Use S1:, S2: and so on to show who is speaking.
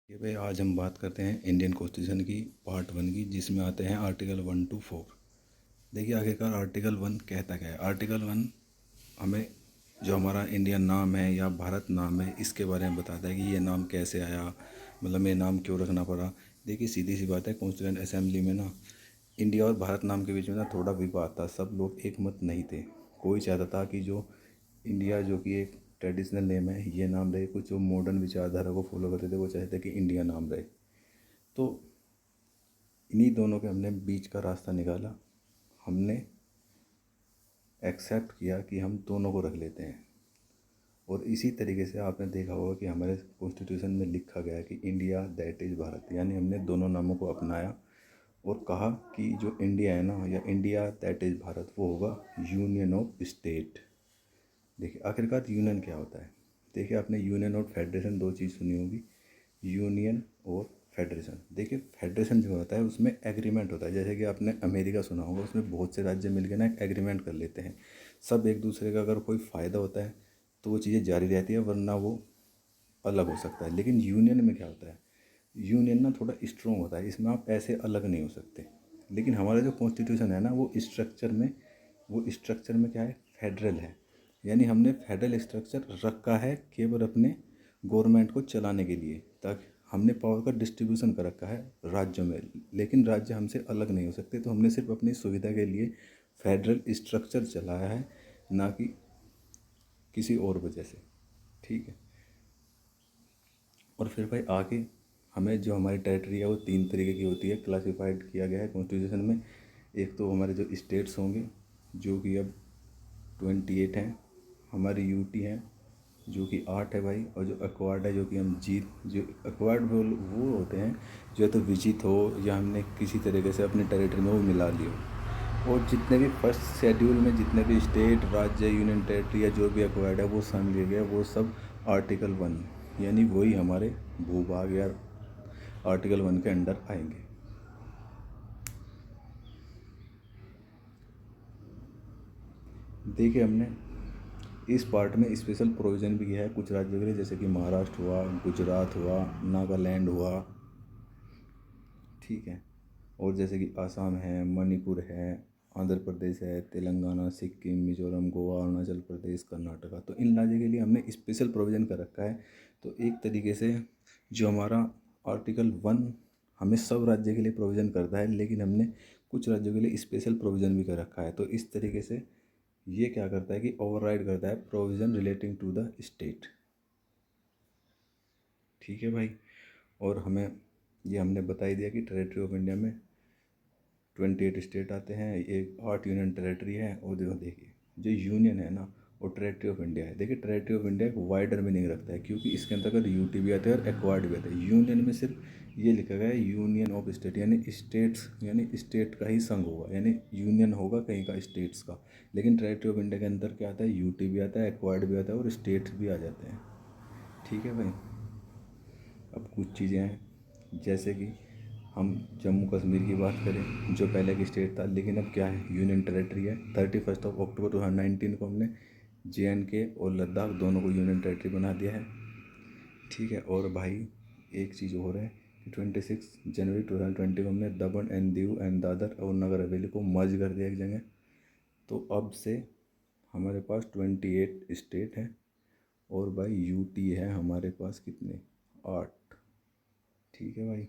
S1: ये भाई आज हम बात करते हैं इंडियन कॉन्स्टिट्यूशन की पार्ट 1 की, जिसमें आते हैं आर्टिकल 1 to 4। देखिए आखिरकार आर्टिकल 1 कहता क्या है। आर्टिकल 1 हमें जो हमारा इंडियन नाम है या भारत नाम है इसके बारे में बताता है कि ये नाम कैसे आया, मतलब ये नाम क्यों रखना पड़ा। देखिए सीधी सी बात है, कॉन्स्टिट्यूंट असेंबली में ना इंडिया और भारत नाम के बीच में ना थोड़ा विवाद था। सब लोग एक मत नहीं थे। कोई चाहता था कि जो इंडिया, जो कि एक ट्रेडिशनल नेम है, ये नाम रहे। कुछ जो मॉडर्न विचारधारा को फॉलो करते थे वो चाहते थे कि इंडिया नाम रहे। तो इन्हीं दोनों के हमने बीच का रास्ता निकाला। हमने एक्सेप्ट किया कि हम दोनों को रख लेते हैं। और इसी तरीके से आपने देखा होगा कि हमारे कॉन्स्टिट्यूशन में लिखा गया है कि इंडिया दैट इज़ भारत, यानी हमने दोनों नामों को अपनाया और कहा कि जो इंडिया है ना, या इंडिया दैट इज़ भारत, वो होगा यूनियन ऑफ स्टेट। देखिए आखिरकार यूनियन क्या होता है। देखिए आपने यूनियन और फेडरेशन दो चीज़ सुनी होगी, यूनियन और फेडरेशन। देखिए फेडरेशन जो होता है उसमें एग्रीमेंट होता है। जैसे कि आपने अमेरिका सुना होगा, उसमें बहुत से राज्य मिलकर ना एक एग्रीमेंट कर लेते हैं। सब एक दूसरे का अगर कोई फ़ायदा होता है तो वो चीज़ें जारी रहती है, वरना वो अलग हो सकता है। लेकिन यूनियन में क्या होता है, यूनियन ना थोड़ा स्ट्रॉन्ग होता है, इसमें आप ऐसे अलग नहीं हो सकते। लेकिन हमारा जो कॉन्स्टिट्यूशन है ना, वो स्ट्रक्चर में क्या है, फेडरल है। यानी हमने फेडरल स्ट्रक्चर रखा है केवल अपने गवर्नमेंट को चलाने के लिए, ताकि हमने पावर का डिस्ट्रीब्यूशन कर रखा है राज्यों में। लेकिन राज्य हमसे अलग नहीं हो सकते, तो हमने सिर्फ अपनी सुविधा के लिए फेडरल स्ट्रक्चर चलाया है, ना कि किसी और वजह से। ठीक है। और फिर भाई आगे हमें जो हमारी टेरिटरी है वो 3 तरीके की होती है, क्लासिफाइड किया गया है कॉन्स्टिट्यूशन में। एक तो हमारे जो स्टेट्स होंगे, जो कि अब 28 हैं। हमारी यूटी है जो कि 8 है भाई। और जो अक्वार्ड है, जो कि हम जीत, जो अक्वार्ड वो होते हैं जो तो विजित हो या हमने किसी तरीके से अपने टेरिटरी में वो मिला लियो। और जितने भी फर्स्ट शेड्यूल में जितने भी स्टेट, राज्य, यूनियन टेरिटरी या जो भी एक्वायर्ड है वो शामिल किया गया, वो सब आर्टिकल 1, यानी वही हमारे भूभाग या आर्टिकल 1 के अंडर आएंगे। देखिए हमने इस पार्ट में स्पेशल प्रोविज़न भी किया है कुछ राज्यों के लिए, जैसे कि महाराष्ट्र हुआ, गुजरात हुआ, नागालैंड हुआ। ठीक है। और जैसे कि आसाम है, मणिपुर है, आंध्र प्रदेश है, तेलंगाना, सिक्किम, मिजोरम, गोवा, अरुणाचल प्रदेश, कर्नाटका। तो इन राज्यों के लिए हमने स्पेशल प्रोविज़न कर रखा है। तो एक तरीके से जो हमारा आर्टिकल 1 हमें सब राज्य के लिए प्रोविज़न करता है, लेकिन हमने कुछ राज्यों के लिए स्पेशल प्रोविज़न भी कर रखा है। तो इस तरीके से ये क्या करता है कि ओवरराइड करता है provision relating to the state. ठीक है भाई। और हमें ये हमने बता ही दिया कि टेरिटरी ऑफ इंडिया में 28 स्टेट आते हैं, एक 8 यूनियन टेरिटरी है। और जो देखिए जो यूनियन है ना, वो टेरिटरी ऑफ इंडिया है। देखिए टेरिटरी ऑफ इंडिया एक वाइडर मीनिंग रखता है, क्योंकि इसके अंतर्गत यूटी भी आता है और एक्वार्ड भी आता है। यूनियन में सिर्फ ये लिखा गया है यूनियन ऑफ स्टेट, यानी स्टेट्स, यानी स्टेट का ही संघ होगा, यानी यूनियन होगा कहीं का स्टेट्स का। लेकिन टेरिटरी ऑफ इंडिया के अंदर क्या आता है, यूटी भी आता है, एक्वार्ड भी आता है और स्टेट्स भी आ जाते हैं। ठीक है भाई। अब कुछ चीज़ें हैं, जैसे कि हम जम्मू कश्मीर की बात करें, जो पहले की स्टेट था लेकिन अब क्या है, यूनियन टेरिटरी है। 31 अक्टूबर 2019 को हमने JNK और लद्दाख दोनों को यूनियन टेरिटरी बना दिया है। ठीक है। और भाई एक चीज़ और है कि 26 जनवरी 2020 को हमने दमन एंड दीव एंड दादर और नगर हवेली को मर्ज कर दिया एक जगह। तो अब से हमारे पास 28 स्टेट है। और भाई यूटी है हमारे पास कितने, 8। ठीक है भाई।